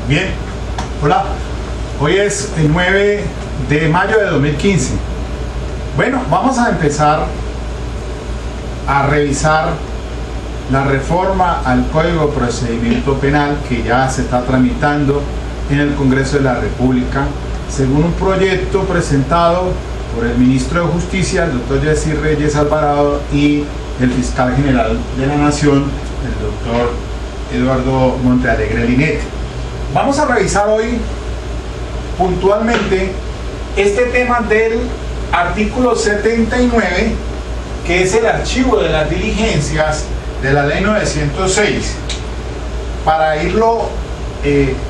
Bien, hola, hoy es el 9 de mayo de 2015. Bueno, vamos a empezar a revisar la reforma al Código de Procedimiento Penal que ya se está tramitando en el Congreso de la República, según un proyecto presentado por el ministro de Justicia, el doctor Yacir Reyes Alvarado, y el fiscal general de la Nación, el doctor Eduardo Montealegre Linete. Vamos a revisar hoy puntualmente este tema del artículo 79, que es el archivo de las diligencias de la ley 906, para irlo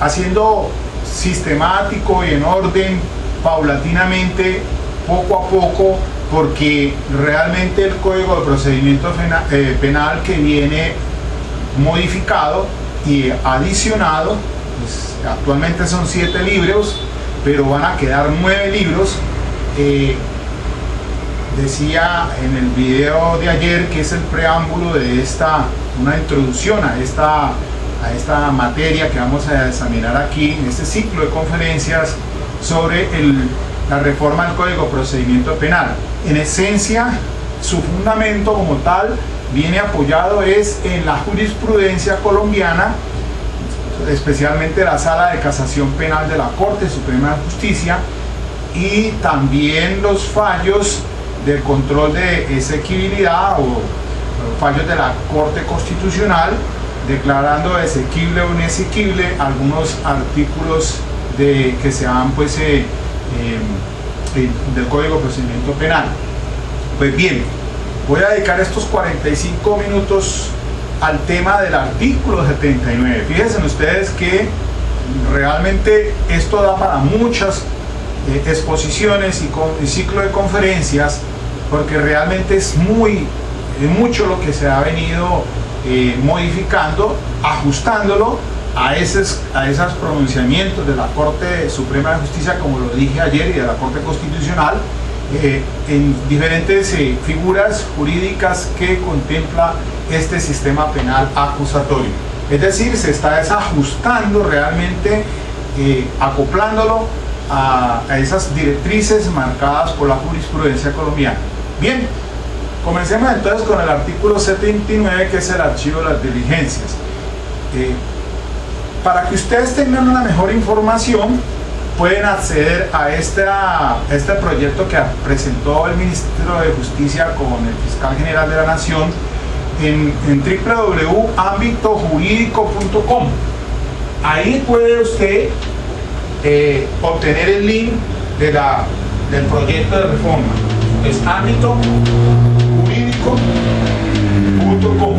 haciendo sistemático y en orden, paulatinamente, poco a poco, porque realmente el Código de Procedimiento Penal que viene modificado y adicionado, pues, actualmente son 7 libros, pero van a quedar 9 libros. Decía en el video de ayer que es el preámbulo de una introducción a esta materia que vamos a examinar aquí, en este ciclo de conferencias sobre la reforma del Código de Procedimiento Penal. En esencia, su fundamento como tal viene apoyado en la jurisprudencia colombiana, especialmente la Sala de Casación Penal de la Corte Suprema de Justicia, y también los fallos del control de exequibilidad o fallos de la Corte Constitucional, declarando exequible o inexequible algunos artículos que se han del Código de Procedimiento Penal. Pues bien, voy a dedicar estos 45 minutos al tema del artículo 79. Fíjense ustedes que realmente esto da para muchas exposiciones y ciclo de conferencias, porque realmente es mucho lo que se ha venido modificando, ajustándolo a esos pronunciamientos de la Corte Suprema de Justicia, como lo dije ayer, y de la Corte Constitucional, en diferentes figuras jurídicas que contempla este sistema penal acusatorio. Es decir, se está desajustando realmente, acoplándolo a esas directrices marcadas por la jurisprudencia colombiana. Bien, comencemos entonces con el artículo 79, que es el archivo de las diligencias. Para que ustedes tengan una mejor información, pueden acceder a este proyecto que presentó el Ministro de Justicia con el Fiscal General de la Nación en www.ambitojurídico.com. Ahí puede usted obtener el link del proyecto de reforma. Es ambitojurídico.com.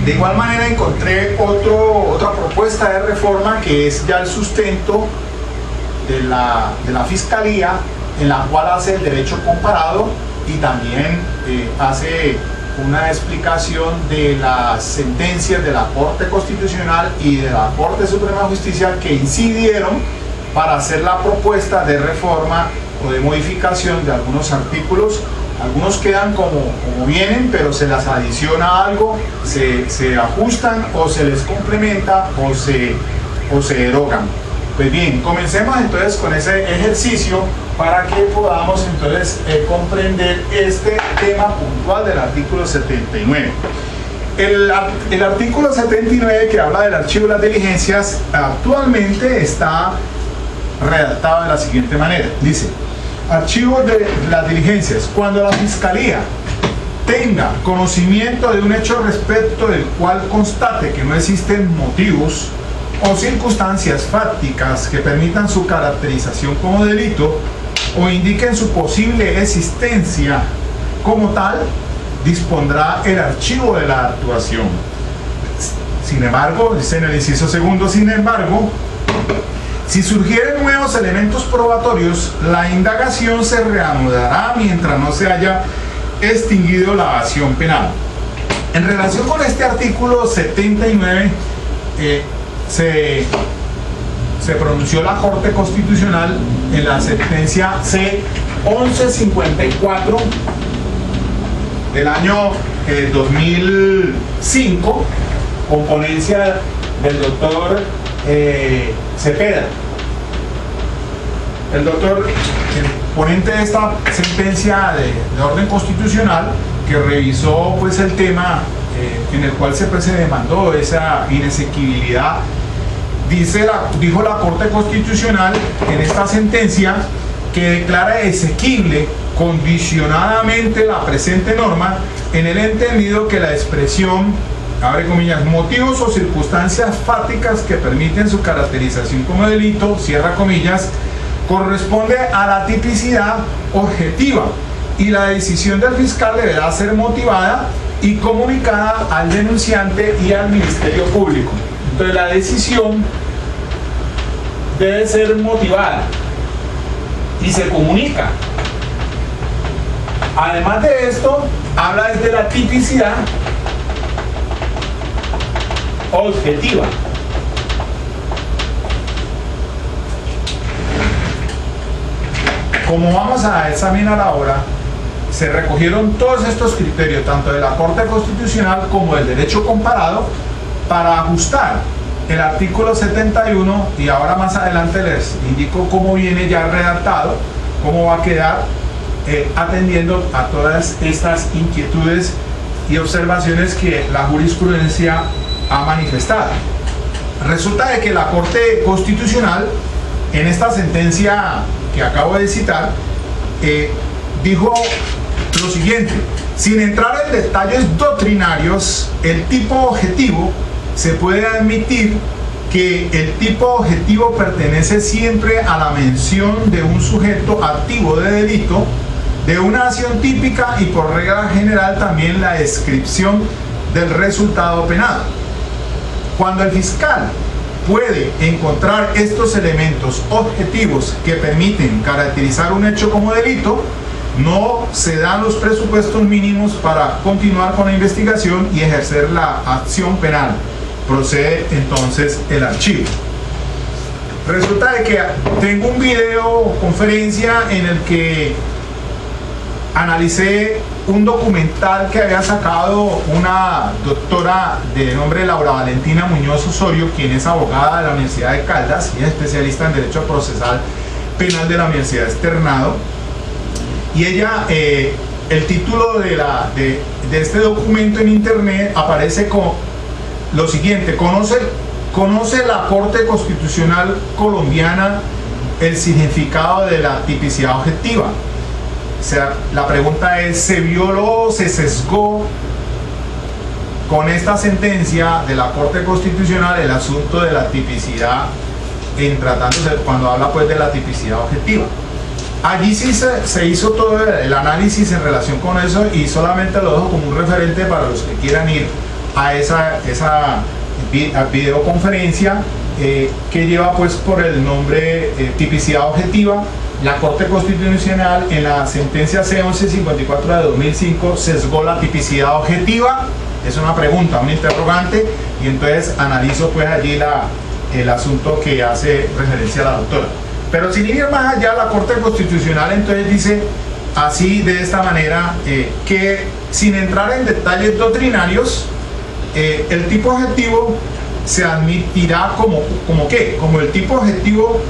De igual manera encontré otra propuesta de reforma que es ya el sustento de la Fiscalía, en la cual hace el derecho comparado y también hace una explicación de las sentencias de la Corte Constitucional y de la Corte Suprema de Justicia que incidieron para hacer la propuesta de reforma o de modificación de algunos artículos. Algunos quedan como vienen, pero se les adiciona algo, se ajustan o se les complementa o se derogan. Pues bien, comencemos entonces con ese ejercicio para que podamos entonces comprender este tema puntual del artículo 79. El artículo 79, que habla del archivo de las diligencias, actualmente está redactado de la siguiente manera. Dice: archivo de las diligencias. Cuando la Fiscalía tenga conocimiento de un hecho respecto del cual constate que no existen motivos o circunstancias fácticas que permitan su caracterización como delito o indiquen su posible existencia como tal, dispondrá el archivo de la actuación. Sin embargo, dice en el inciso segundo, sin embargo, si surgieren nuevos elementos probatorios, la indagación se reanudará mientras no se haya extinguido la acción penal. En relación con este artículo 79, se pronunció la Corte Constitucional en la sentencia C-1154 del año 2005, con ponencia del doctor Cepeda. El doctor, el ponente de esta sentencia de orden constitucional, que revisó pues el tema en el cual se demandó esa inexequibilidad, dijo la Corte Constitucional en esta sentencia que declara exequible condicionadamente la presente norma en el entendido que la expresión, abre comillas, motivos o circunstancias fácticas que permiten su caracterización como delito, cierra comillas, corresponde a la tipicidad objetiva y la decisión del fiscal deberá ser motivada y comunicada al denunciante y al Ministerio Público. Entonces la decisión debe ser motivada y se comunica. Además de esto, habla desde la tipicidad objetiva. Como vamos a examinar ahora, se recogieron todos estos criterios, tanto de la Corte Constitucional como del derecho comparado, para ajustar el artículo 71, y ahora más adelante les indico cómo viene ya redactado, cómo va a quedar, atendiendo a todas estas inquietudes y observaciones que la jurisprudencia ha manifestado. Resulta de que la Corte Constitucional, en esta sentencia que acabo de citar, dijo lo siguiente: sin entrar en detalles doctrinarios, el tipo objetivo se puede admitir que el tipo objetivo pertenece siempre a la mención de un sujeto activo de delito, de una acción típica y por regla general también la descripción del resultado penado. Cuando el fiscal puede encontrar estos elementos objetivos que permiten caracterizar un hecho como delito, no se dan los presupuestos mínimos para continuar con la investigación y ejercer la acción penal. Procede entonces el archivo. Resulta de que tengo un video conferencia en el que analicé un documental que había sacado una doctora de nombre Laura Valentina Muñoz Osorio, quien es abogada de la Universidad de Caldas y es especialista en Derecho Procesal Penal de la Universidad Externado. Y ella, el título de este documento en internet aparece con lo siguiente: ¿Conoce la Corte Constitucional colombiana el significado de la tipicidad objetiva? O sea, la pregunta es, ¿se violó, se sesgó con esta sentencia de la Corte Constitucional el asunto de la tipicidad en tratándose, cuando habla pues de la tipicidad objetiva? Allí sí se hizo todo el análisis en relación con eso, y solamente lo dejo como un referente para los que quieran ir a esa videoconferencia que lleva pues por el nombre tipicidad objetiva. La Corte Constitucional en la sentencia C1154 de 2005 sesgó la tipicidad objetiva. Es una pregunta, un interrogante, y entonces analizo pues allí el asunto que hace referencia a la doctora. Pero sin ir más allá, la Corte Constitucional entonces dice así, de esta manera, que sin entrar en detalles doctrinarios, el tipo objetivo se admitirá como el tipo objetivo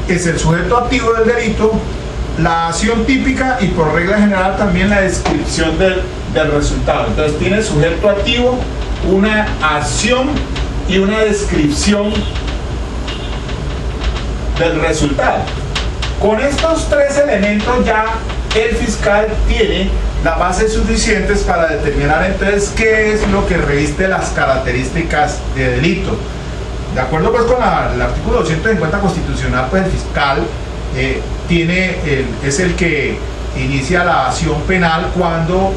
es el sujeto activo del delito, la acción típica y por regla general también la descripción del resultado. Entonces tiene el sujeto activo, una acción y una descripción del resultado. Con estos tres elementos ya el fiscal tiene las bases suficientes para determinar entonces qué es lo que reviste las características de delito. De acuerdo pues con el artículo 250 constitucional, pues el fiscal es el que inicia la acción penal cuando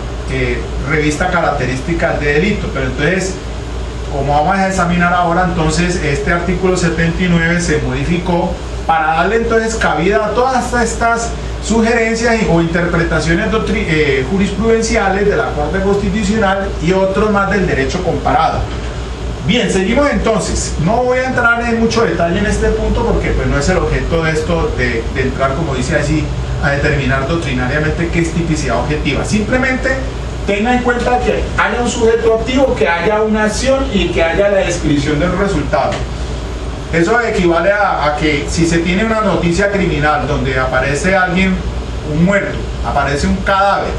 revista características de delito. Pero entonces, como vamos a examinar ahora, entonces este artículo 79 se modificó para darle entonces cabida a todas estas sugerencias o interpretaciones jurisprudenciales de la Corte Constitucional y otros más del derecho comparado. Bien, seguimos entonces. No voy a entrar en mucho detalle en este punto porque pues no es el objeto de esto de entrar, como dice así, a determinar doctrinariamente qué es tipicidad objetiva. Simplemente tenga en cuenta que haya un sujeto activo, que haya una acción y que haya la descripción del resultado. Eso equivale a que si se tiene una noticia criminal donde aparece alguien, un muerto, aparece un cadáver,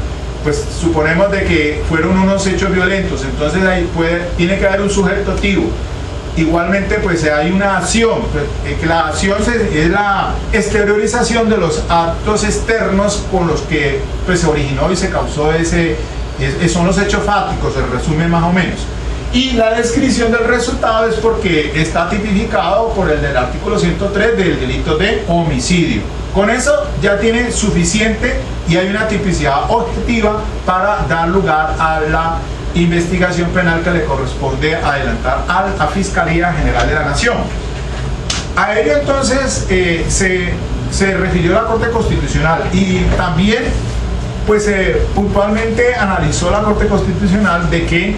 pues suponemos de que fueron unos hechos violentos, entonces ahí tiene que haber un sujeto activo. Igualmente pues hay una acción, que la acción es la exteriorización de los actos externos con los que pues se originó y se causó son los hechos fácticos, se resume más o menos. Y la descripción del resultado es porque está tipificado por el del artículo 103 del delito de homicidio. Con eso ya tiene suficiente y hay una tipicidad objetiva para dar lugar a la investigación penal que le corresponde adelantar a la Fiscalía General de la Nación. A ello entonces se refirió la Corte Constitucional y también pues puntualmente analizó la Corte Constitucional de que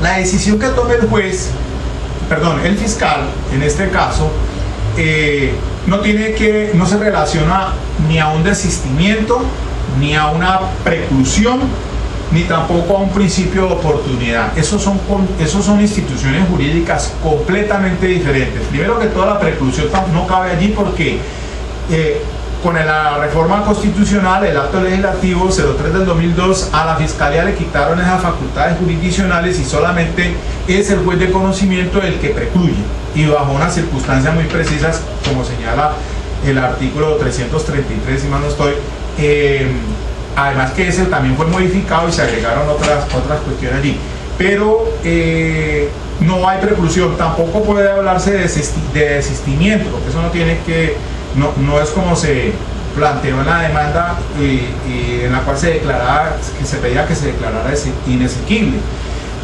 la decisión que tome el fiscal en este caso no se relaciona ni a un desistimiento, ni a una preclusión, ni tampoco a un principio de oportunidad. Esos son instituciones jurídicas completamente diferentes. Primero que toda, la preclusión no cabe allí porque con la reforma constitucional, el acto legislativo 03 del 2002, a la Fiscalía le quitaron esas facultades jurisdiccionales y solamente es el juez de conocimiento el que precluye, y bajo unas circunstancias muy precisas, como señala el artículo 333, si mal no estoy. Además que ese también fue modificado y se agregaron otras cuestiones allí, pero no hay preclusión. Tampoco puede hablarse de desistimiento, porque eso no es como se planteó en la demanda y en la cual se pedía que se declarara inexequible.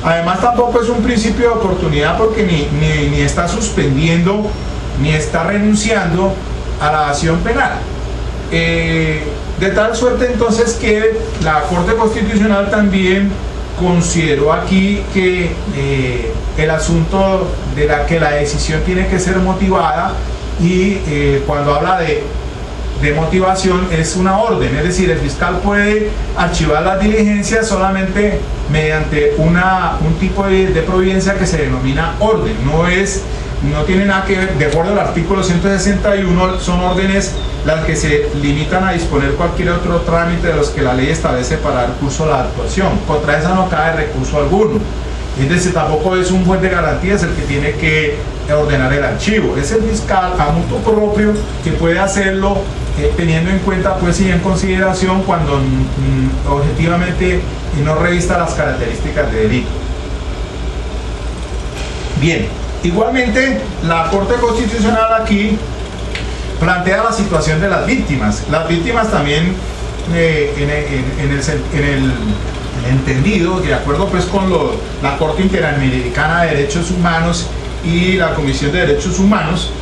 Además tampoco es un principio de oportunidad porque ni está suspendiendo ni está renunciando a la acción penal. De tal suerte entonces que la Corte Constitucional también consideró aquí que el asunto de que la decisión tiene que ser motivada, y cuando habla de motivación es una orden, es decir, el fiscal puede archivar las diligencias solamente mediante un tipo de providencia que se denomina orden. No tiene nada que ver, de acuerdo al artículo 161, son órdenes las que se limitan a disponer cualquier otro trámite de los que la ley establece para dar curso a la actuación. Contra esa no cabe recurso alguno. Es decir, tampoco es un juez de garantías el que tiene que ordenar el archivo. Es el fiscal a mutuo propio que puede hacerlo teniendo en cuenta pues y en consideración cuando objetivamente no revista las características de delito. Bien. Igualmente, la Corte Constitucional aquí plantea la situación de las víctimas. Las víctimas también, en el entendido, de acuerdo pues con la Corte Interamericana de Derechos Humanos y la Comisión de Derechos Humanos,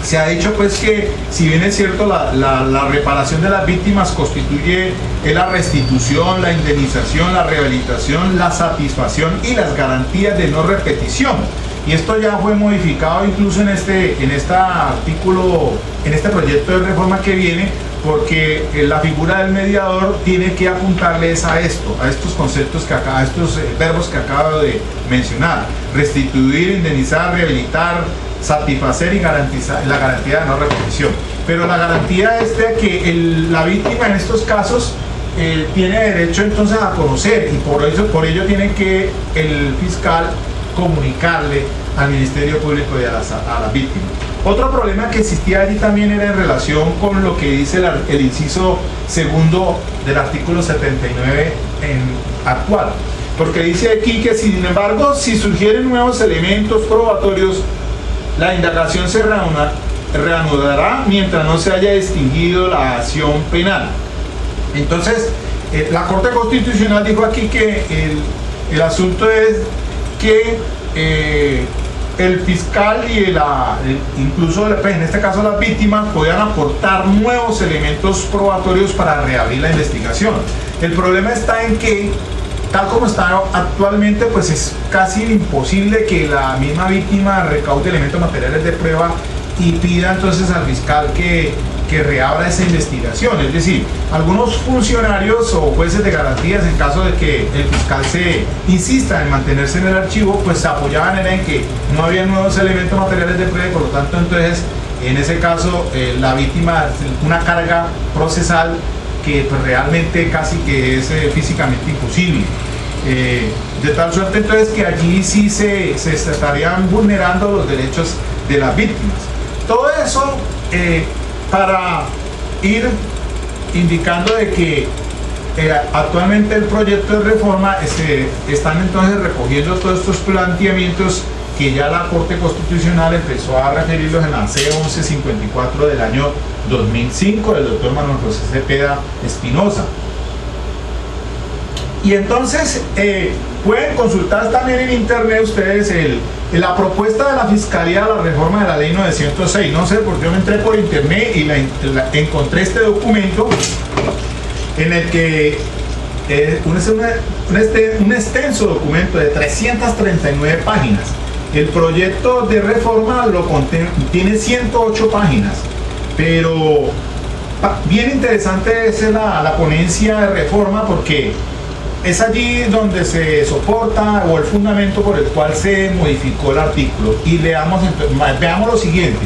se ha dicho pues que si bien es cierto la reparación de las víctimas constituye la restitución, la indemnización, la rehabilitación, la satisfacción y las garantías de no repetición. Y esto ya fue modificado incluso en este artículo, en este proyecto de reforma que viene, porque la figura del mediador tiene que apuntarles a estos conceptos a estos verbos que acabo de mencionar: restituir, indemnizar, rehabilitar, satisfacer y garantizar la garantía de no repetición. Pero la garantía es de que la víctima en estos casos tiene derecho entonces a conocer, y por ello tiene que el fiscal comunicarle al Ministerio Público y a las víctimas. Otro problema que existía allí también era en relación con lo que dice el inciso segundo del artículo 79 actual, porque dice aquí que sin embargo, si surgieren nuevos elementos probatorios, la indagación se reanudará mientras no se haya extinguido la acción penal. Entonces, la Corte Constitucional dijo aquí que el asunto es que el fiscal y incluso en este caso las víctimas podían aportar nuevos elementos probatorios para reabrir la investigación. El problema está en que, tal como está actualmente, pues es casi imposible que la misma víctima recaude elementos materiales de prueba y pida entonces al fiscal que que reabra esa investigación. Es decir, algunos funcionarios o jueces de garantías, en caso de que el fiscal se insista en mantenerse en el archivo, pues se apoyaban en que no había nuevos elementos materiales de prueba y por lo tanto entonces en ese caso la víctima una carga procesal que pues, realmente casi que es físicamente imposible. De tal suerte entonces que allí sí se estarían vulnerando los derechos de las víctimas. Todo eso para ir indicando de que actualmente el proyecto de reforma están entonces recogiendo todos estos planteamientos que ya la Corte Constitucional empezó a referirlos en la C1154 del año 2005 del doctor Manuel José Cepeda Espinosa. Y entonces pueden consultar también en internet ustedes la propuesta de la Fiscalía de la reforma de la ley 906. No sé, porque yo me entré por internet y encontré este documento en el que un extenso documento de 339 páginas. El proyecto de reforma tiene 108 páginas, pero bien interesante es la ponencia de reforma porque es allí donde se soporta o el fundamento por el cual se modificó el artículo. Y veamos lo siguiente.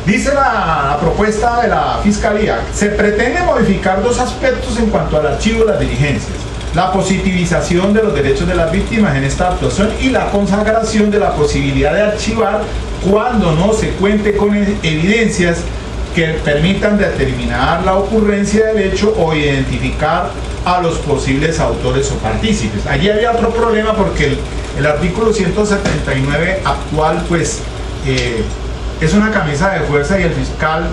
Dice la propuesta de la Fiscalía: se pretende modificar dos aspectos en cuanto al archivo de las diligencias: la positivización de los derechos de las víctimas en esta actuación y la consagración de la posibilidad de archivar cuando no se cuente con evidencias que permitan determinar la ocurrencia del hecho o identificar a los posibles autores o partícipes. Allí había otro problema porque el artículo 179 actual pues es una camisa de fuerza y el fiscal,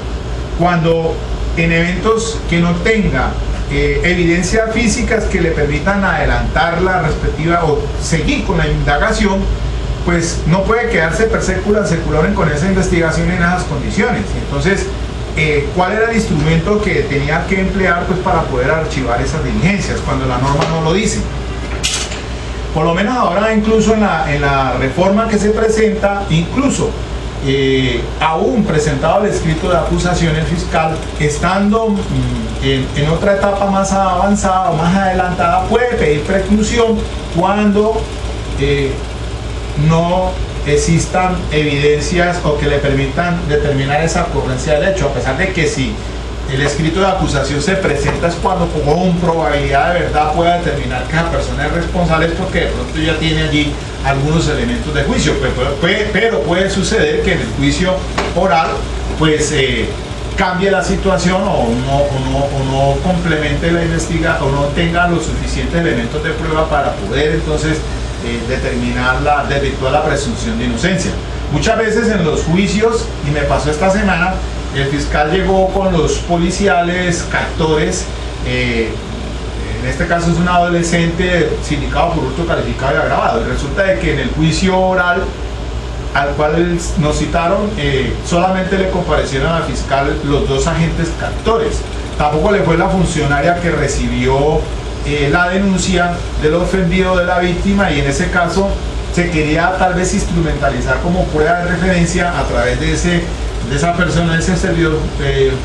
cuando en eventos que no tenga evidencias físicas que le permitan adelantar la respectiva o seguir con la indagación, pues no puede quedarse per secula seculorum con esa investigación en esas condiciones. Entonces, ¿cuál era el instrumento que tenía que emplear pues, para poder archivar esas diligencias cuando la norma no lo dice? Por lo menos ahora, incluso en la reforma que se presenta, incluso aún presentado el escrito de acusación, el fiscal, estando en otra etapa más avanzada o más adelantada, puede pedir preclusión cuando no existan evidencias o que le permitan determinar esa ocurrencia del hecho, a pesar de que si el escrito de acusación se presenta es cuando con probabilidad de verdad pueda determinar que la persona es responsable, es porque de pronto ya tiene allí algunos elementos de juicio, pero puede suceder que en el juicio oral pues cambie la situación o no complemente la investigación o no tenga los suficientes elementos de prueba para poder entonces desvirtuar la presunción de inocencia. Muchas veces en los juicios, y me pasó esta semana, el fiscal llegó con los policiales captores, en este caso es un adolescente sindicado por hurto calificado y agravado, y resulta de que en el juicio oral al cual nos citaron, solamente le comparecieron al fiscal los dos agentes captores, tampoco le fue la funcionaria que recibió la denuncia del ofendido de la víctima, y en ese caso se quería tal vez instrumentalizar como prueba de referencia a través de esa persona, de ese servidor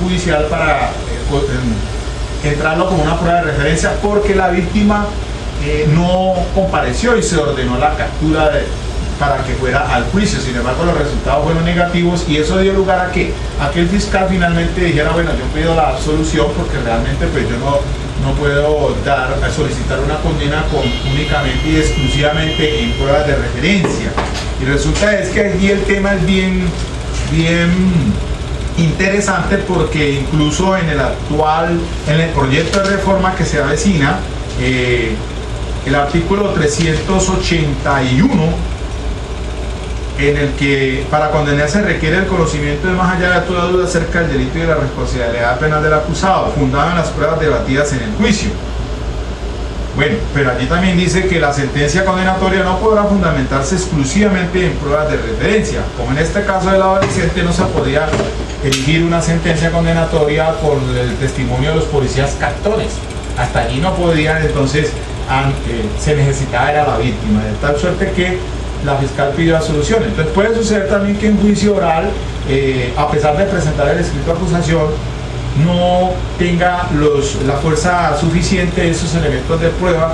judicial, para entrarlo como una prueba de referencia, porque la víctima no compareció y se ordenó la captura para que fuera al juicio. Sin embargo, los resultados fueron negativos y eso dio lugar a que el fiscal finalmente dijera: bueno, yo pido la absolución porque realmente pues yo no puedo solicitar una condena únicamente y exclusivamente en pruebas de referencia. Y resulta es que aquí el tema es bien interesante, porque incluso en el proyecto de reforma que se avecina, el artículo 381, en el que para condenarse requiere el conocimiento de más allá de toda duda acerca del delito y de la responsabilidad penal del acusado, fundado en las pruebas debatidas en el juicio. Bueno, pero allí también dice que la sentencia condenatoria no podrá fundamentarse exclusivamente en pruebas de referencia. Como en este caso del adolescente, no se podía elegir una sentencia condenatoria con el testimonio de los policías captores. Hasta allí no podían, entonces se necesitaba era la víctima, de tal suerte que la fiscal pidió absolución. Entonces puede suceder también que en juicio oral a pesar de presentar el escrito de acusación, no tenga la fuerza suficiente de esos elementos de prueba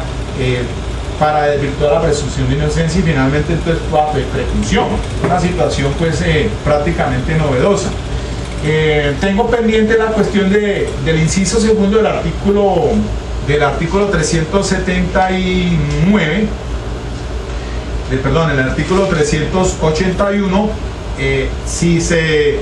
para desvirtuar la presunción de inocencia y finalmente entonces pueda pedir preclusión. Una situación pues prácticamente novedosa. Tengo pendiente la cuestión del inciso segundo del artículo 379, el artículo 381, si se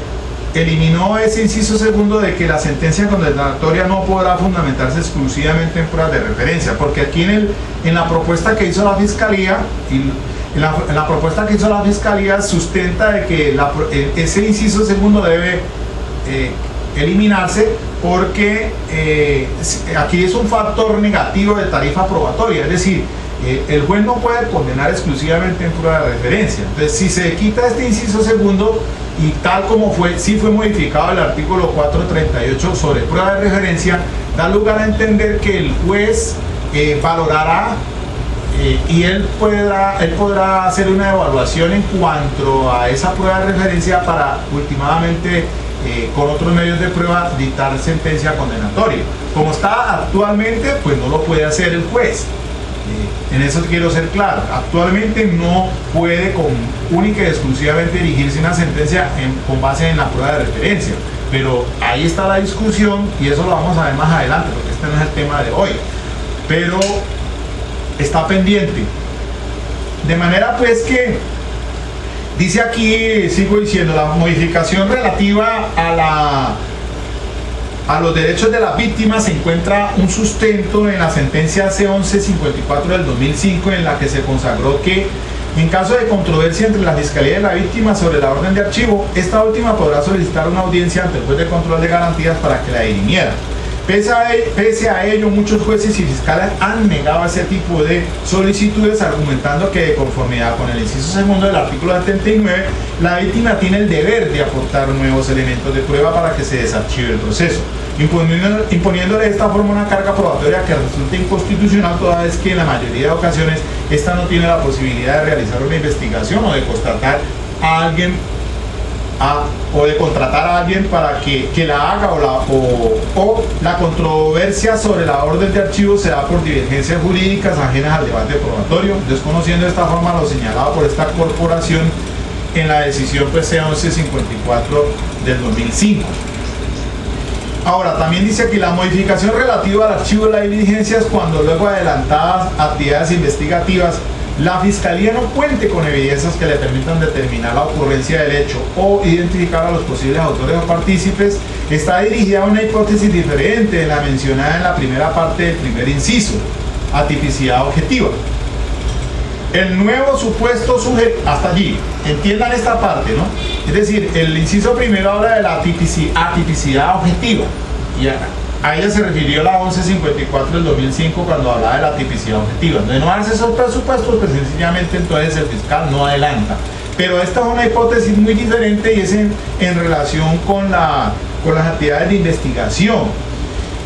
eliminó ese inciso segundo de que la sentencia condenatoria no podrá fundamentarse exclusivamente en pruebas de referencia, porque aquí en la propuesta que hizo la Fiscalía, en la propuesta que hizo la Fiscalía sustenta de que ese inciso segundo debe eliminarse porque aquí es un factor negativo de tarifa probatoria, es decir, el juez no puede condenar exclusivamente en prueba de referencia. Entonces, si se quita este inciso segundo y tal como sí fue modificado el artículo 438 sobre prueba de referencia, da lugar a entender que el juez valorará y él podrá hacer una evaluación en cuanto a esa prueba de referencia para últimamente con otros medios de prueba dictar sentencia condenatoria. Como está actualmente, pues no lo puede hacer el juez. En eso quiero ser claro. Actualmente no puede única y exclusivamente dirigirse una sentencia con base en la prueba de referencia. Pero ahí está la discusión y eso lo vamos a ver más adelante porque este no es el tema de hoy. Pero está pendiente. De manera pues que dice aquí, sigo diciendo, la modificación relativa a los derechos de las víctimas se encuentra un sustento en la sentencia C1154 del 2005, en la que se consagró que en caso de controversia entre la Fiscalía y la víctima sobre la orden de archivo, esta última podrá solicitar una audiencia ante el juez de control de garantías para que la dirimiera. Pese a ello, muchos jueces y fiscales han negado ese tipo de solicitudes, argumentando que de conformidad con el inciso segundo del artículo 79, la víctima tiene el deber de aportar nuevos elementos de prueba para que se desarchive el proceso, imponiéndole de esta forma una carga probatoria que resulta inconstitucional, toda vez que en la mayoría de ocasiones esta no tiene la posibilidad de realizar una investigación o de constatar a alguien o de contratar a alguien para que la haga o la controversia sobre la orden de archivo se da por divergencias jurídicas ajenas al debate probatorio, desconociendo de esta forma lo señalado por esta corporación en la decisión C1154 del 2005. Ahora, también dice aquí la modificación relativa al archivo de la diligencia es cuando luego de adelantadas actividades investigativas la Fiscalía no cuente con evidencias que le permitan determinar la ocurrencia del hecho o identificar a los posibles autores o partícipes, está dirigida a una hipótesis diferente de la mencionada en la primera parte del primer inciso, atipicidad objetiva. El nuevo supuesto sujeto, hasta allí, entiendan esta parte, ¿no? Es decir, el inciso primero habla de la atipicidad objetiva, y a ella se refirió la 1154 del 2005 cuando hablaba de la tipicidad objetiva. Entonces no hace esos presupuestos, pues sencillamente entonces el fiscal no adelanta. Pero esta es una hipótesis muy diferente y es en relación con las actividades de investigación.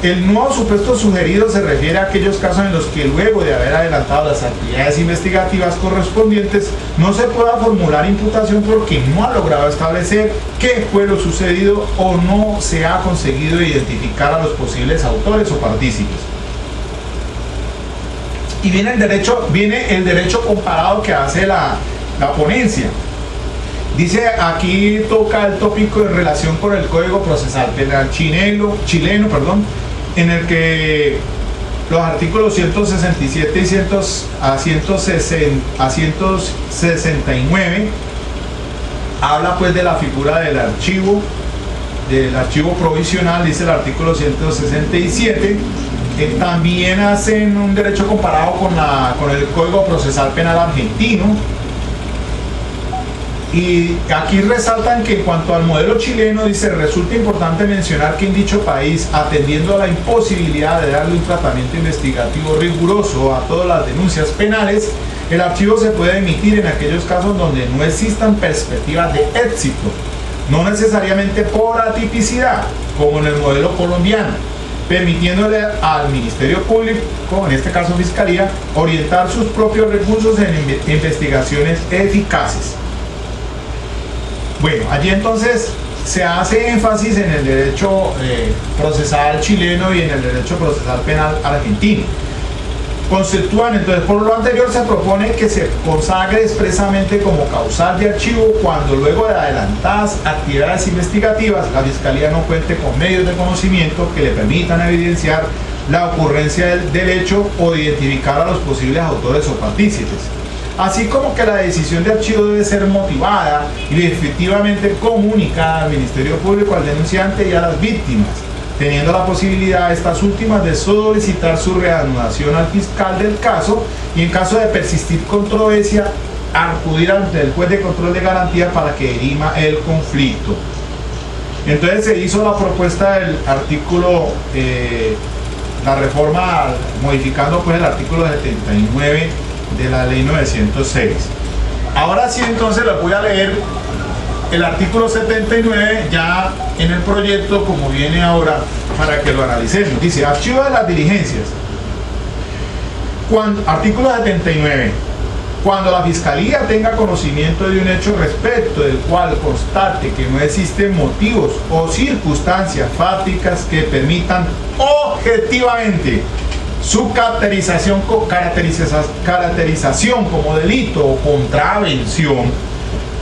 El nuevo supuesto sugerido se refiere a aquellos casos en los que luego de haber adelantado las actividades investigativas correspondientes no se pueda formular imputación porque no ha logrado establecer qué fue lo sucedido o no se ha conseguido identificar a los posibles autores o partícipes. Y viene el derecho comparado que hace la ponencia. Dice, aquí toca el tópico en relación con el Código Procesal Penal chileno, en el que los artículos 167 y 169 habla pues de la figura del archivo provisional, dice el artículo 167. También hacen un derecho comparado con el Código Procesal Penal argentino. Y aquí resaltan que en cuanto al modelo chileno, dice, resulta importante mencionar que en dicho país, atendiendo a la imposibilidad de darle un tratamiento investigativo riguroso a todas las denuncias penales, el archivo se puede emitir en aquellos casos donde no existan perspectivas de éxito, no necesariamente por atipicidad, como en el modelo colombiano, permitiéndole al Ministerio Público, en este caso Fiscalía, orientar sus propios recursos en investigaciones eficaces. Bueno, allí entonces se hace énfasis en el derecho procesal chileno y en el derecho procesal penal argentino. Conceptúan, entonces, por lo anterior se propone que se consagre expresamente como causal de archivo cuando luego de adelantadas actividades investigativas la Fiscalía no cuente con medios de conocimiento que le permitan evidenciar la ocurrencia del hecho o identificar a los posibles autores o partícipes. Así como que la decisión de archivo debe ser motivada y efectivamente comunicada al Ministerio Público, al denunciante y a las víctimas, teniendo la posibilidad estas últimas de solicitar su reanudación al fiscal del caso y en caso de persistir controversia, acudir ante el juez de control de garantía para que dirima el conflicto. Entonces se hizo la propuesta del artículo, la reforma modificando pues el artículo 79 de la ley 906. Ahora sí, entonces les voy a leer el artículo 79 ya en el proyecto como viene ahora para que lo analicemos. Dice: archivo de las diligencias. Artículo 79. Cuando la Fiscalía tenga conocimiento de un hecho respecto del cual constate que no existen motivos o circunstancias fácticas que permitan objetivamente su caracterización como delito o contravención.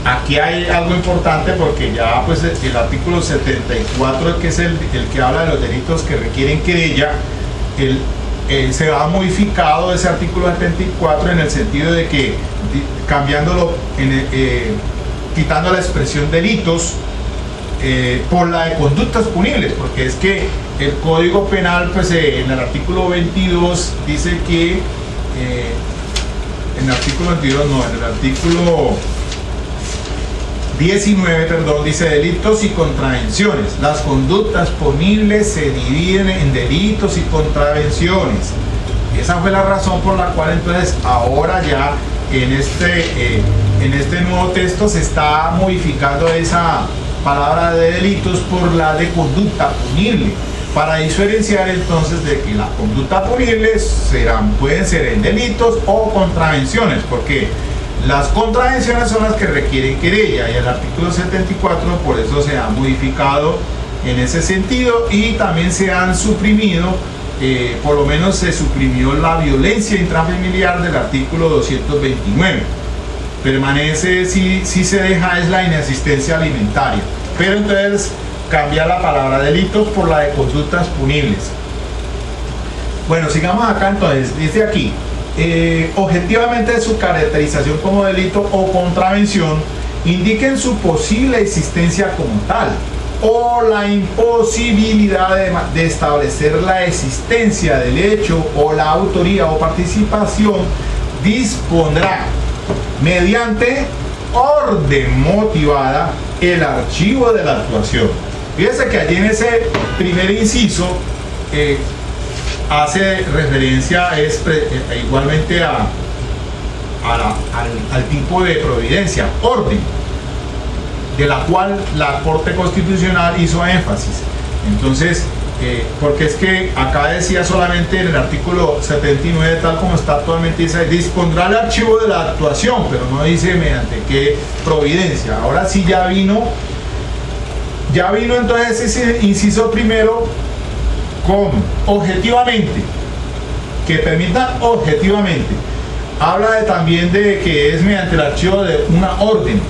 Aquí hay algo importante porque ya pues el artículo 74, que es el que habla de los delitos que requieren querella, se ha modificado ese artículo 74 en el sentido de que cambiándolo, quitando la expresión delitos por la de conductas punibles, porque es que el Código Penal pues en el artículo 22 dice que en el artículo 22 no, en el artículo 19, perdón, dice delitos y contravenciones. Las conductas punibles se dividen en delitos y contravenciones. Esa fue la razón por la cual entonces ahora ya en este nuevo texto se está modificando esa palabra de delitos por la de conducta punible, para diferenciar entonces de que las conductas punibles pueden ser en delitos o contravenciones, porque las contravenciones son las que requieren querella y el artículo 74 por eso se ha modificado en ese sentido y también se han suprimido, por lo menos se suprimió la violencia intrafamiliar del artículo 229. Permanece, si se deja, es la inasistencia alimentaria, pero entonces cambiar la palabra delitos por la de conductas punibles. Bueno, sigamos acá entonces, dice aquí: objetivamente su caracterización como delito o contravención indiquen su posible existencia como tal o la imposibilidad de establecer la existencia del hecho o la autoría o participación, dispondrá mediante orden motivada el archivo de la actuación. Fíjense que allí en ese primer inciso hace referencia igualmente al tipo de providencia, orden, de la cual la Corte Constitucional hizo énfasis. Entonces, porque es que acá decía solamente en el artículo 79, tal como está actualmente, dice dispondrá el archivo de la actuación, pero no dice mediante qué providencia. Ahora sí ya vino entonces ese inciso primero con objetivamente, que permitan objetivamente. Habla también de que es mediante el archivo de una orden.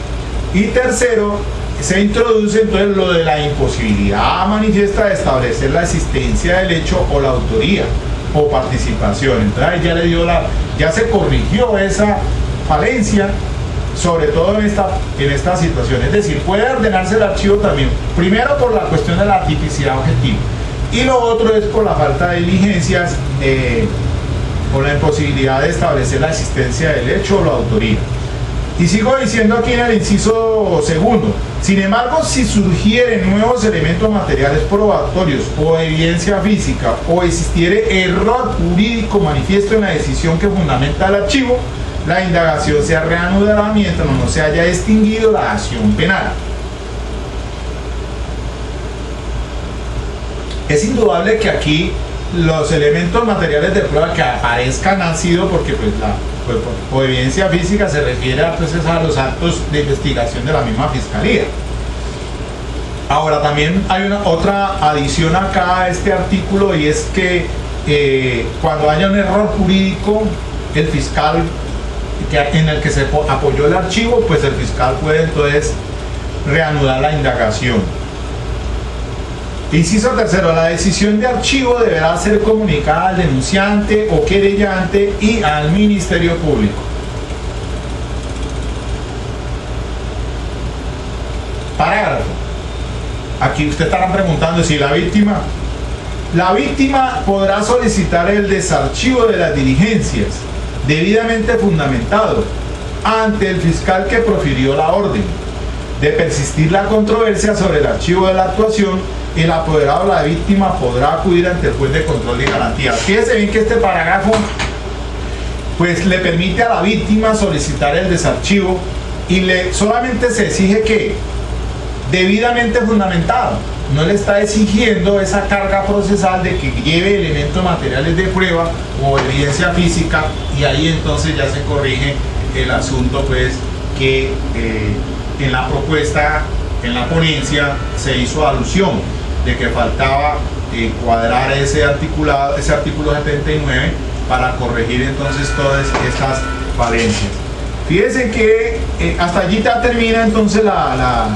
Y tercero, se introduce entonces lo de la imposibilidad manifiesta de establecer la existencia del hecho o la autoría o participación. Entonces ya se corrigió esa falencia, sobre todo en esta situación. Es decir, puede ordenarse el archivo también, primero por la cuestión de la tipicidad objetiva, y lo otro es por la falta de diligencias o la imposibilidad de establecer la existencia del hecho o la autoría. Y sigo diciendo aquí en el inciso segundo: sin embargo, si surgieren nuevos elementos materiales probatorios o evidencia física o existiere error jurídico manifiesto en la decisión que fundamenta el archivo, la indagación se reanudará mientras no se haya extinguido la acción penal. Es indudable que aquí los elementos materiales de prueba que aparezcan han sido porque pues Pues, o evidencia física se refiere a, pues, a los actos de investigación de la misma fiscalía. Ahora también hay otra adición acá a este artículo, y es que cuando haya un error jurídico, el fiscal en el que se apoyó el archivo, pues el fiscal puede entonces reanudar la indagación. Inciso tercero, la decisión de archivo deberá ser comunicada al denunciante o querellante y al Ministerio Público. Parágrafo. Aquí usted estará preguntando si la víctima podrá solicitar el desarchivo de las diligencias debidamente fundamentado ante el fiscal que profirió la orden. De persistir la controversia sobre el archivo de la actuación, el apoderado de la víctima podrá acudir ante el juez de control de garantías. Fíjense bien que este parágrafo pues le permite a la víctima solicitar el desarchivo y solamente se exige que debidamente fundamentado. No le está exigiendo esa carga procesal de que lleve elementos materiales de prueba o evidencia física, y ahí entonces ya se corrige el asunto, pues, que en la propuesta, en la ponencia, se hizo alusión de que faltaba cuadrar ese artículo 79 para corregir entonces todas estas falencias. Fíjense que hasta allí ya termina entonces la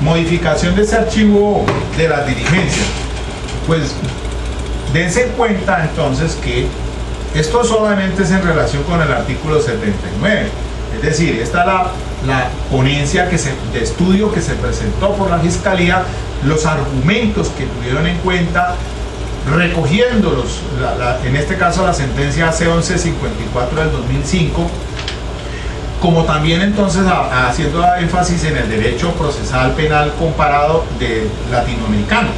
modificación de ese archivo de las diligencias. Pues dense cuenta entonces que esto solamente es en relación con el artículo 79, es decir, esta es la ponencia de estudio que se presentó por la Fiscalía, los argumentos que tuvieron en cuenta, recogiéndolos, en este caso la sentencia C1154 del 2005, como también entonces haciendo énfasis en el derecho procesal penal comparado de latinoamericano.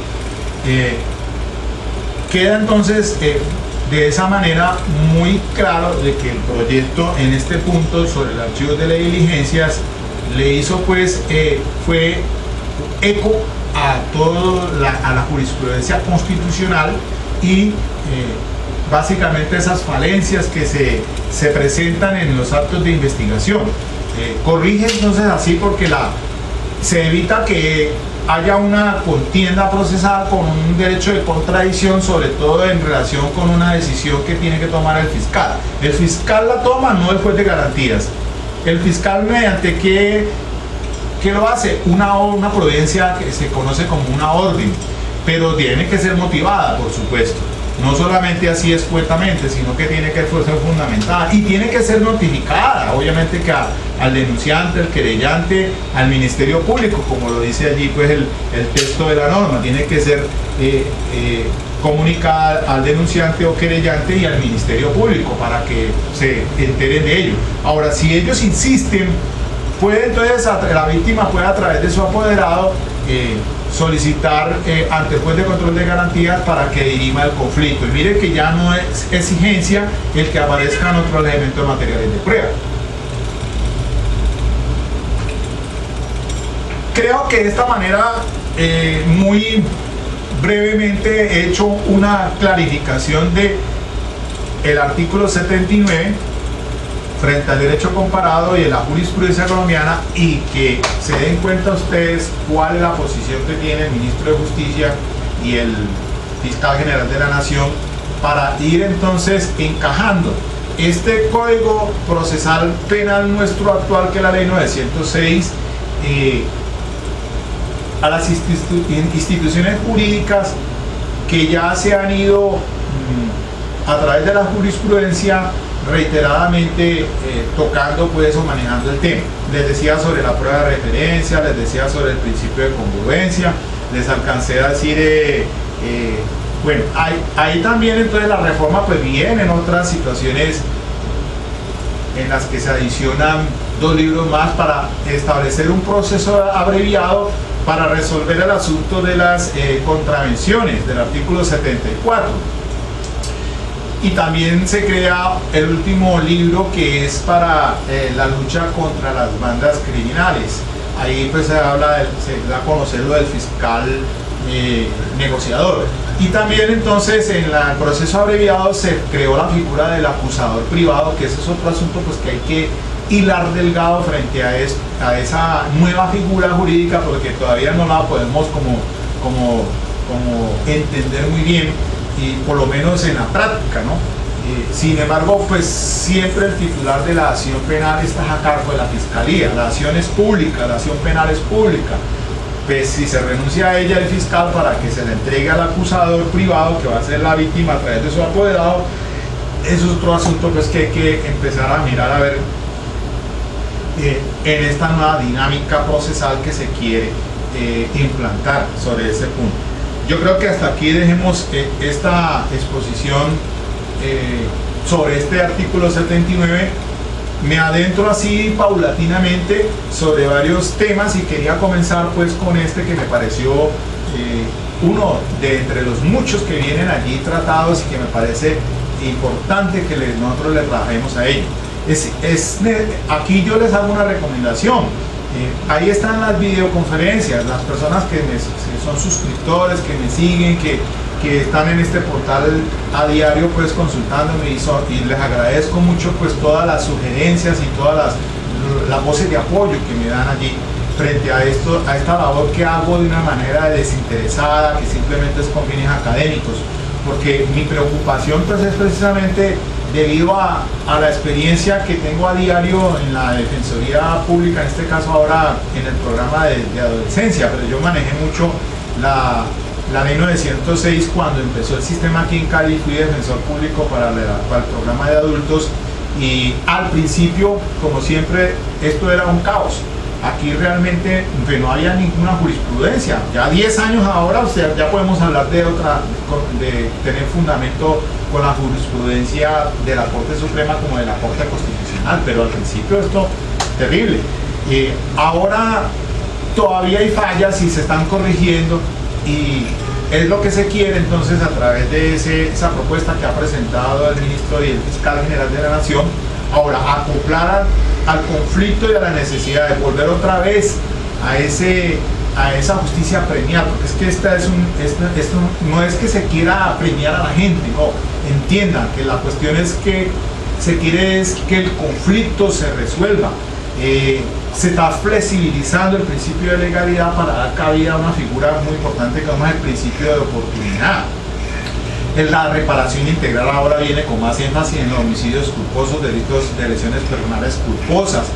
Queda entonces de esa manera muy claro de que el proyecto en este punto sobre el archivo de las diligencias le hizo pues fue eco a a la jurisprudencia constitucional y básicamente esas falencias que se presentan en los actos de investigación. Corrige entonces así porque se evita que haya una contienda procesal con un derecho de contradicción, sobre todo en relación con una decisión que tiene que tomar el fiscal. El fiscal la toma, no el juez de garantías. El fiscal, mediante ¿qué lo hace? Una providencia que se conoce como una orden, pero tiene que ser motivada, por supuesto. No solamente así escuetamente, sino que tiene que ser fundamentada y tiene que ser notificada, obviamente, que al denunciante, al querellante, al Ministerio Público, como lo dice allí pues el texto de la norma. Tiene que ser comunicada al denunciante o querellante y al Ministerio Público para que se enteren de ello. Ahora, si ellos insisten, entonces la víctima puede, a través de su apoderado, solicitar ante el juez de control de garantías para que dirima el conflicto. Y mire que ya no es exigencia el que aparezcan otros elementos materiales de prueba. Creo que de esta manera, muy brevemente, he hecho una clarificación de el artículo 79 frente al derecho comparado y en la jurisprudencia colombiana, y que se den cuenta ustedes cuál es la posición que tiene el ministro de Justicia y el fiscal general de la Nación, para ir entonces encajando este código procesal penal nuestro actual, que es la ley 906, a las instituciones jurídicas que ya se han ido a través de la jurisprudencia reiteradamente tocando pues o manejando el tema. Les decía sobre la prueba de referencia, les decía sobre el principio de congruencia, les alcancé a decir bueno, ahí también entonces la reforma pues viene en otras situaciones en las que se adicionan 2 libros más para establecer un proceso abreviado para resolver el asunto de las contravenciones del artículo 74. Y también se crea el último libro, que es para la lucha contra las bandas criminales. Ahí pues se da a conocer lo del fiscal negociador. Y también entonces en el proceso abreviado se creó la figura del acusador privado, que ese es otro asunto pues que hay que hilar delgado frente a esa nueva figura jurídica, porque todavía no la podemos como entender muy bien, y por lo menos en la práctica, ¿no? Sin embargo, pues siempre el titular de la acción penal está a cargo de la fiscalía. La acción es pública, la acción penal es pública. Pues si se renuncia a ella el fiscal para que se le entregue al acusador privado, que va a ser la víctima a través de su apoderado, eso es otro asunto pues que hay que empezar a mirar a ver en esta nueva dinámica procesal que se quiere implantar sobre ese punto. Yo creo que hasta aquí dejemos esta exposición sobre este artículo 79. Me adentro así paulatinamente sobre varios temas y quería comenzar pues con este que me pareció uno de entre los muchos que vienen allí tratados y que me parece importante que nosotros le trabajemos a ello. Aquí yo les hago una recomendación. Ahí están las videoconferencias, las personas que son suscriptores, que me siguen, que están en este portal a diario pues consultándome, y les agradezco mucho pues todas las sugerencias y todas las voces de apoyo que me dan allí frente a esta labor que hago de una manera desinteresada, que simplemente es con fines académicos, porque mi preocupación pues es precisamente debido a la experiencia que tengo a diario en la Defensoría Pública, en este caso ahora en el programa de adolescencia, pero yo manejé mucho la ley 906 cuando empezó el sistema aquí en Cali. Fui defensor público para el programa de adultos, y al principio, como siempre, esto era un caos. Aquí realmente no había ninguna jurisprudencia. Ya 10 años ahora, o sea, ya podemos hablar de tener fundamento con la jurisprudencia de la Corte Suprema como de la Corte Constitucional, pero al principio esto terrible. Ahora todavía hay fallas y se están corrigiendo, y es lo que se quiere entonces a través de esa propuesta que ha presentado el ministro y el fiscal general de la Nación, ahora acoplar al conflicto y a la necesidad de volver otra vez a esa justicia premial, porque es que esto no es que se quiera premiar a la gente, no, entiendan que la cuestión es que se quiere es que el conflicto se resuelva. Se está flexibilizando el principio de legalidad para dar cabida a una figura muy importante que es el principio de oportunidad. La reparación integral ahora viene con más énfasis en los homicidios culposos, delitos de lesiones personales culposas.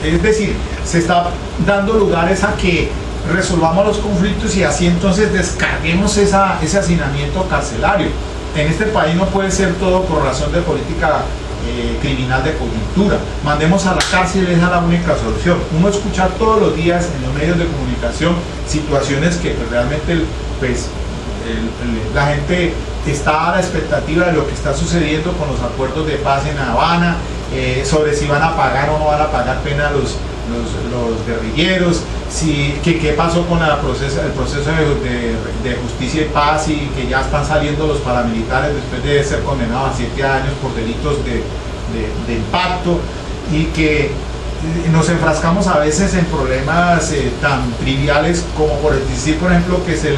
Es decir, se está dando lugares a que resolvamos los conflictos y así entonces descarguemos ese hacinamiento carcelario. En este país no puede ser todo por razón de política criminal de coyuntura. Mandemos a la cárcel, es la única solución. Uno escucha todos los días en los medios de comunicación situaciones que pues, realmente pues, la gente está a la expectativa de lo que está sucediendo con los acuerdos de paz en La Habana, sobre si van a pagar o no van a pagar pena los guerrilleros, qué pasó con el proceso de justicia y paz, y que ya están saliendo los paramilitares después de ser condenados a 7 años por delitos de impacto, y que nos enfrascamos a veces en problemas tan triviales como por decir, por ejemplo, que se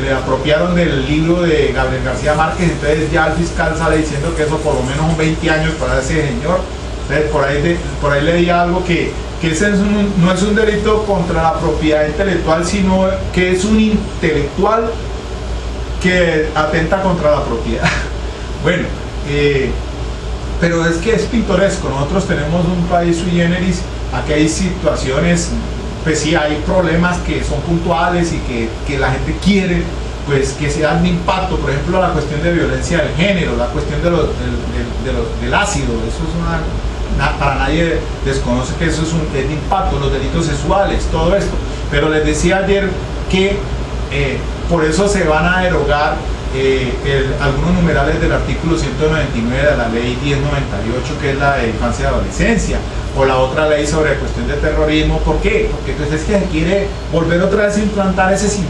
le apropiaron del libro de Gabriel García Márquez, entonces ya el fiscal sale diciendo que eso por lo menos son 20 años para ese señor. Entonces, por ahí leía algo que ese no es un delito contra la propiedad intelectual, sino que es un intelectual que atenta contra la propiedad. Bueno, pero es que es pintoresco. Nosotros tenemos un país sui generis, aquí hay situaciones, pues sí, hay problemas que son puntuales y que la gente quiere pues que se dan impacto, por ejemplo la cuestión de violencia del género, la cuestión del ácido, eso es para nadie desconoce que eso es de impacto, los delitos sexuales, todo esto. Pero les decía ayer que por eso se van a derogar algunos numerales del artículo 199 de la ley 1098, que es la de infancia y adolescencia, o la otra ley sobre cuestión de terrorismo. ¿Por qué? Porque entonces es que se quiere volver otra vez a implantar ese 50%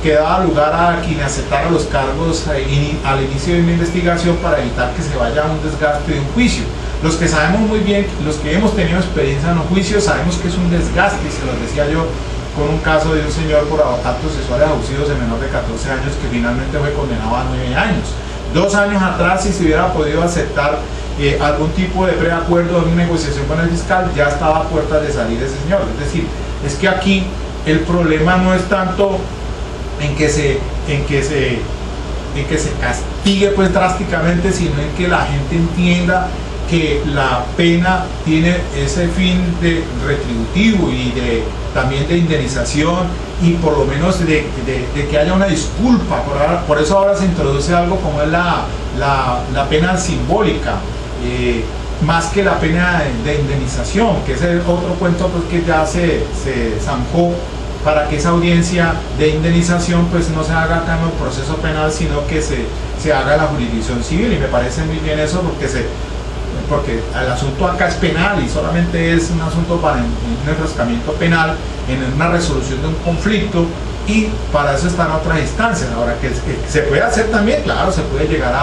que daba lugar a quien aceptara los cargos al inicio de una investigación para evitar que se vaya a un desgaste de un juicio. Los que sabemos muy bien, los que hemos tenido experiencia en los juicios, sabemos que es un desgaste, y se los decía yo con un caso de un señor por actos sexuales abusivos de menor de 14 años que finalmente fue condenado a 9 años. 2 años atrás, si se hubiera podido aceptar algún tipo de preacuerdo de una negociación con el fiscal, ya estaba a puertas de salir ese señor. Es decir, es que aquí el problema no es tanto en que se castigue pues drásticamente, sino en que la gente entienda que la pena tiene ese fin de retributivo y también de indemnización, y por lo menos de que haya una disculpa. Por eso ahora se introduce algo como es la pena simbólica, más que la pena de indemnización, que es el otro cuento pues que ya se zanjó, para que esa audiencia de indemnización pues no se haga acá en el proceso penal, sino que se haga en la jurisdicción civil. Y me parece muy bien eso, porque el asunto acá es penal y solamente es un asunto para un enfrascamiento penal en una resolución de un conflicto, y para eso están otras instancias. Ahora, que se puede hacer también, claro, se puede llegar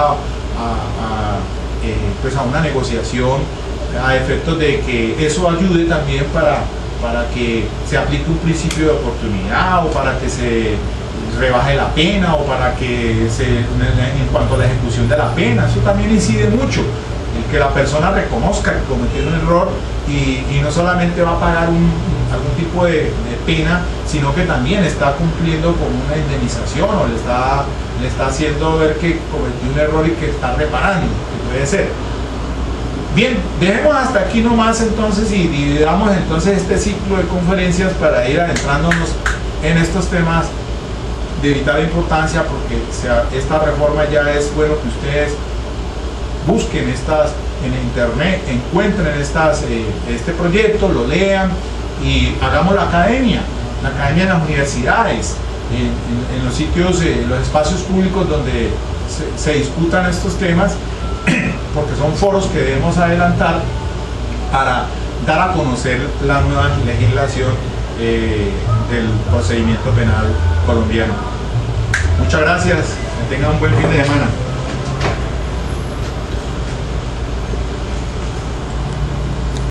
pues a una negociación a efectos de que eso ayude también para que se aplique un principio de oportunidad, o para que se rebaje la pena, o para que en cuanto a la ejecución de la pena, eso también incide mucho, el que la persona reconozca que cometió un error y no solamente va a pagar algún tipo de pena, sino que también está cumpliendo con una indemnización, o le está haciendo ver que cometió un error y que está reparando, que puede ser. Bien, dejemos hasta aquí nomás entonces, y dividamos entonces este ciclo de conferencias para ir adentrándonos en estos temas de vital importancia, porque esta reforma ya es bueno que ustedes busquen en internet, encuentren este proyecto, lo lean y hagamos la academia en las universidades, en los sitios, en los espacios públicos donde se discutan estos temas, porque son foros que debemos adelantar para dar a conocer la nueva legislación del procedimiento penal colombiano. Muchas gracias, que tengan un buen fin de semana.